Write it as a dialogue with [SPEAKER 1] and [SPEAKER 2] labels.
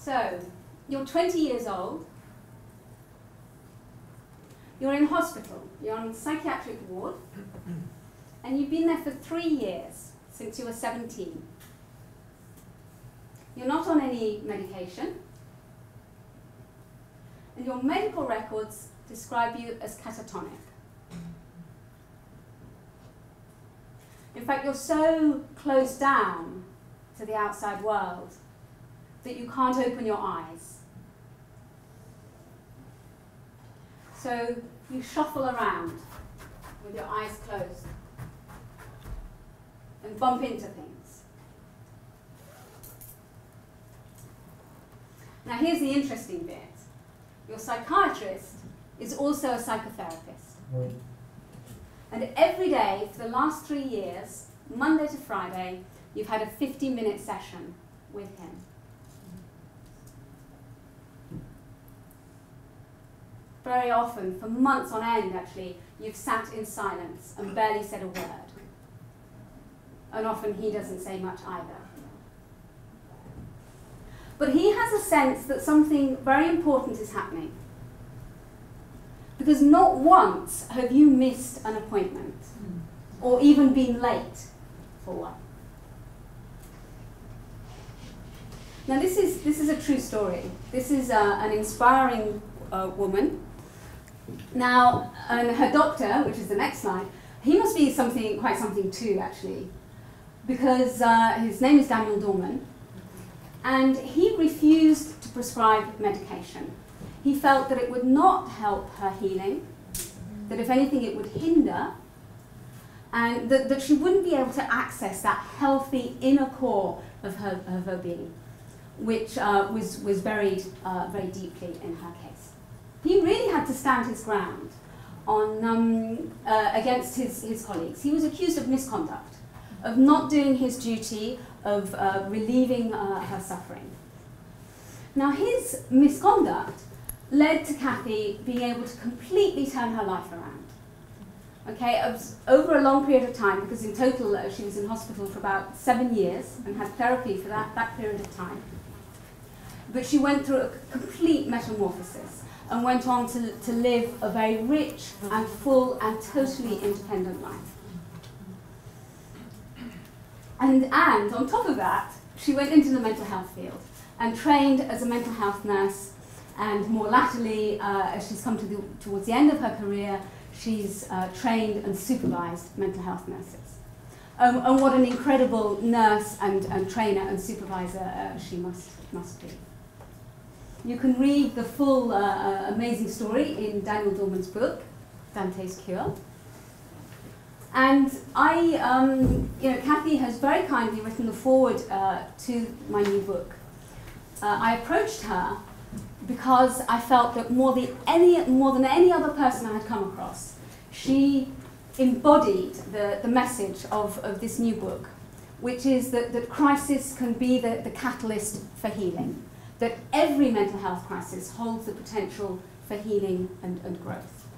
[SPEAKER 1] So, you're 20 years old. You're in hospital. You're on a psychiatric ward. And you've been there for 3 years, since you were 17. You're not on any medication. And your medical records describe you as catatonic. In fact, you're so closed down to the outside world that you can't open your eyes. So you shuffle around with your eyes closed and bump into things. Now here's the interesting bit. Your psychiatrist is also a psychotherapist. And every day for the last 3 years, Monday to Friday, you've had a 50-minute session with him. Very often, for months on end actually, you've sat in silence and barely said a word. And often he doesn't say much either. But he has a sense that something very important is happening. Because not once have you missed an appointment, or even been late for one. Now this is a true story. This is an inspiring woman. Now, and her doctor, which is the next slide, he must be quite something too, actually, because his name is Daniel Dorman, and he refused to prescribe medication. He felt that it would not help her healing, that if anything it would hinder, and that she wouldn't be able to access that healthy inner core of her being, which was buried very deeply in her case. He really had to stand his ground on, against his colleagues. He was accused of misconduct, of not doing his duty, of relieving her suffering. Now his misconduct led to Cathy being able to completely turn her life around. Okay, over a long period of time, because in total she was in hospital for about 7 years and had therapy for that period of time. But she went through a complete metamorphosis and went on to live a very rich and full and totally independent life. And on top of that, she went into the mental health field and trained as a mental health nurse, and more latterly, as she's come towards the end of her career, she's trained and supervised mental health nurses. And what an incredible nurse and trainer and supervisor she must be. You can read the full amazing story in Daniel Dorman's book, Dante's Cure. And Cathy has very kindly written the foreword to my new book. I approached her because I felt that more than any other person I had come across, she embodied the message of this new book, which is that crisis can be the catalyst for healing, that every mental health crisis holds the potential for healing and growth.